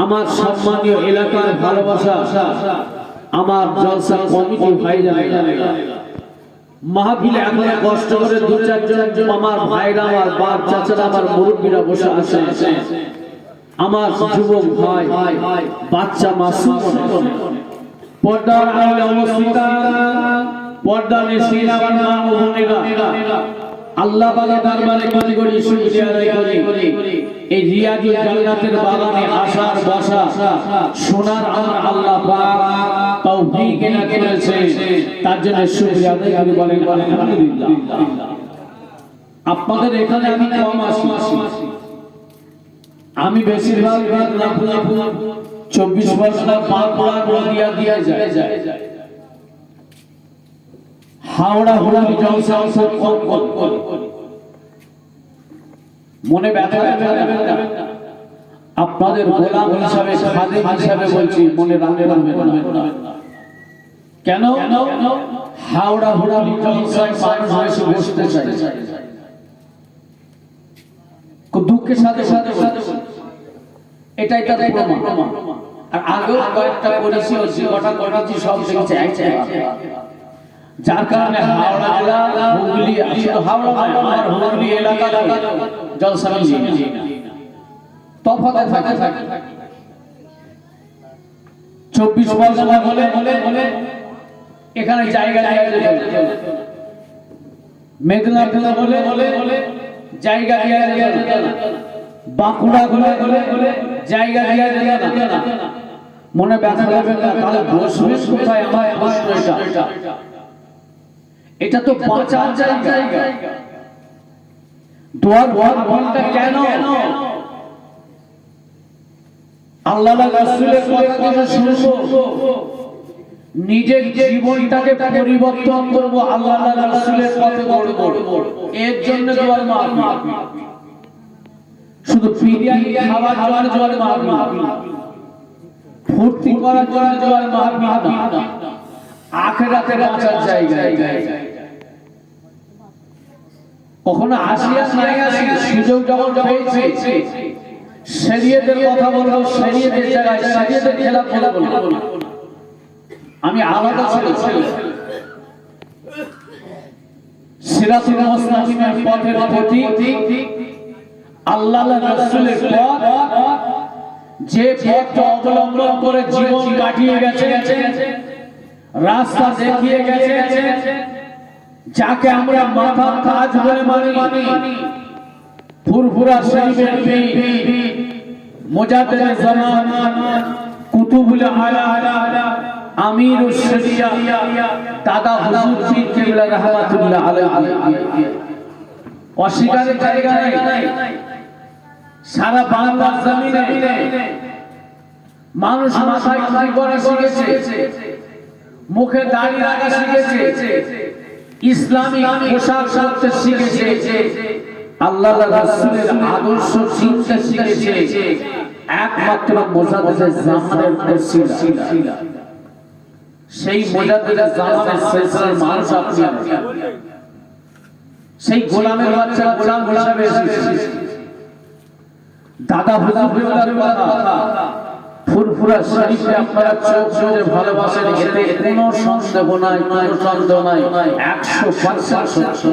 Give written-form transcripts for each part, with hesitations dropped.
আমার সম্মানীয় এলাকার ভালোবাসা আমার জলসা কমিটি ভাইজান মাহফিলে এখন কষ্ট করে দু চারজন আমার ভাইরা আমার বাপ চাচারা আমার মুরব্বীরা বসে আছে আমার যুবক ভাই বাচ্চা মাসুম পর্দার আড়ালে অবস্থিত পর্দা নিশিন আমার মা ও বোনেরা আল্লাহ পাকের দরবারে কোটি কোটি শুকরিয়া আদায় করি এই রিয়াজুল জান্নাতের বাগানে আসার বসা সোনার আমার আল্লাহ পাক তৌফিক এনে দিয়েছে তার জন্য শুকরিয়া আদায় করি বলেন আলহামদুলিল্লাহ। আপনাদের এখানে আমি কম আসি, আমি বেশিরভাগ মেদিনীপুর 24 বছর বাঁকুড়া নদিয়া দিয়ে যায় হাওড়া হুগলি জলসা মনে ব্যথা আপনাদের গোলাম হিসাবে খাদেম হিসাবে বলছি মনে রাখবেন কেন হাওড়া হুগলি জলসায় মানুষ এসে বসতে চায় দুঃখের সাথে সাথে এটাই তাদের প্রমাণ। আর আগেও কয়েকটা করেছি করেছি সব দেখেছি যার কারণে হাওড়া জেলা হুগলি হাওড়া আমার হুগলি এলাকা জলসা তফাৎ থাকে 24 বছর বলে এখানে জায়গা মেদিনীপুর বলে জায়গা বাঁকুড়া বলে জায়গা না মনে ব্যথা লাগবে না তাহলে বসবে কোথায় আমার প্রশ্ন এটা তো বাঁচার জায়গা দোয়ার ঘন্টা কেন আল্লাহ রাসূলের কথা শুনবো নিজের জীবনটাকে পরিবর্তন করব আল্লাহ রাসূলের পথে গড়ব এর জন্য দোয়ার মাহফিল শুধু বিরিয়ানি খাওয়ার জন্য মাহফিল ফুর্তি করার জন্য দোয়ার মাহফিল না আখিরাতে বাঁচার জায়গা কখনো আসিয়া নাই আসি সুযোগ যখন পেয়েছি শরীয়তের কথা বলবো শরীয়তের জায়গায় শরীয়তের খেলাফ বলবো আমি আলাদা ছিল সিরাতুল মুস্তাকিমের পথের প্রতি আল্লাহর রাসূলের পথ যে পথ অবলম্বন করে জীবন কাটিয়ে গেছে রাস্তা দেখিয়ে গেছে যাকে আমরা মাথার তাজ বলে মানি ফুরফুরা শরীফের পীর মুজাদ্দিদ জামান কুতুবুল আলা আমিরুশ শরিয়া দাদা হুজুর পীর কিবলা রাহমাতুল্লাহ আলাইহি অস্বীকারের জায়গা নাই সারা বাংলার জমিনে মানুষ মাথায় টুপি পরা শিখেছে মুখে দাড়ি রাখা শিখেছে ইসলামিক পোশাক পরতে শিখেছে আল্লাহর রাসূলের আদর্শ চিনতে শিখেছে একমাত্র মুজাদ্দিদ জামানের ওসিলা সেই মুজাদ্দিদ জামানের সিলসিলার মানুষ আপনি সেই গোলামের বাচ্চা গোলাম হিসেবে এসেছে দাদা হুজুরের কথা ফুরফুরা শরীফে আপনারা চোখ জোরে ভালোবাসেন এতে কোনো সন্দেহ নাই কোনো সন্দেহ নাই 100% সত্য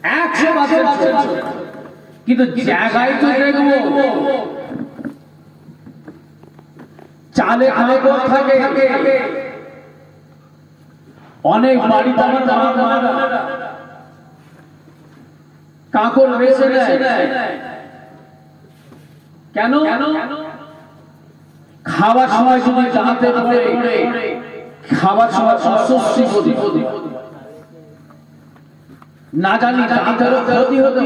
100% কিন্তু জায়গায় তো দেখবো চালে কাপড় থাকে অনেক বাড়িতে আমার মারা কাপড় বেচে দেয় কেন খাবার সময় যদি দাঁতে পড়ে খাবার সময় অস্বস্তি বোধ না জানি দাঁতেরও ক্ষতি হতে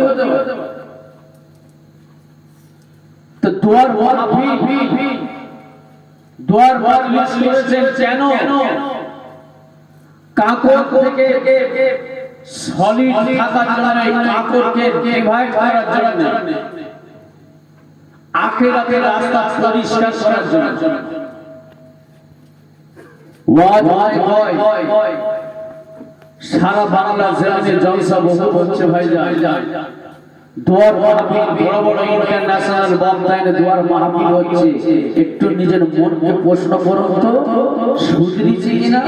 তো দোয়ার করেছেন কেন কাপড় থেকে সলিড থাকার জন্য কাপড়কে ডিভাইড করার জন্য আখিরাতের রাস্তা পরিষ্কার করার জন্য সারা বাংলা জেলাতে জলসা বহু হচ্ছে ভাইজান দুয়ার মাহফিল, বড় বড় ইন্টারন্যাশনাল বক্তাদের দুয়ার মাহফিল হচ্ছে, একটু নিজের মনকে প্রশ্ন করুন তো, শুধরিছি কিনা?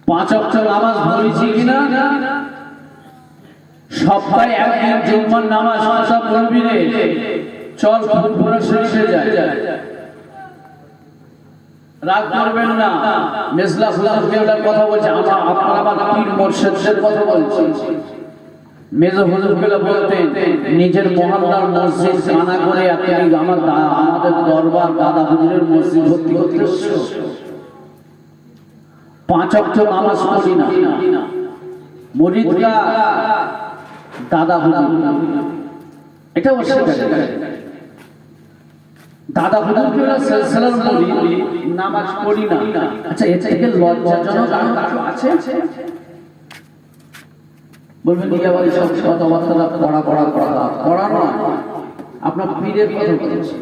পাঁচ ওয়াক্ত নামাজ পড়েছি কিনা? সপ্তাহে একদিন জুম্মার নামাজ পড়া পড়বি রে, চল ফুরফুরা শরীফে যাই। রাগ করবেন না, মেজলা হুজুরের কথা বলছি, আপনারা আমার পীর মুর্শিদের কথা বলছি। মেজো হুজুর বলতেন নিজের মহল্লার মসজিদ কানা করে আমাদের দরবার দাদা হুজুরের মসজিদ ভর্তি করতে, পাঁচ ওয়াক্ত নামাজ পড়ি না, মুরিদরা দাদা হুজুর, এটা অস্বীকার। দাদা হুজুর সিলসিলার মুরিদ, নামাজ পড়ি না। আচ্ছা, এটা থেকে লজ্জাজনক আর কিছু আছে? বলবেন ইয়াবাড়ি সব কথাবার্তা পড়া নয়, আপনার পীরের কথা বলছি।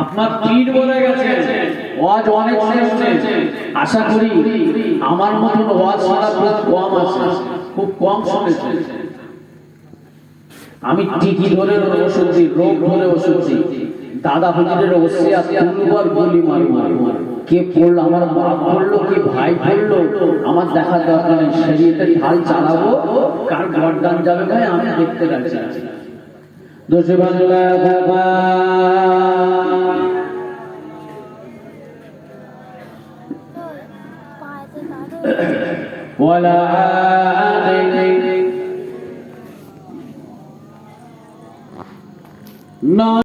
আপনার পীর বলে গেছে ওয়াজ অনেক শুনেছে, আশা করি আমার মতন ওয়াজ শোনা খুব কম আছে, খুব কম শুনেছে। আমি টিকি ধরে ওষুধ দিই, রোগ ধরে ওষুধ দিই, দাদা হুজুরের ওসিয়াত তিনবার বলি মার কে পড়লো, আমার বাপ পড়লো কি ভাই পড়লো, আমার দেখা দরকার নেই, শরীয়তে ঢাল চালাবো, কার গর্দান যাবে ভাই আমি দেখতে রাজি আছি। দোষে বাংলা বাবা ওয়ালা আলাইহি না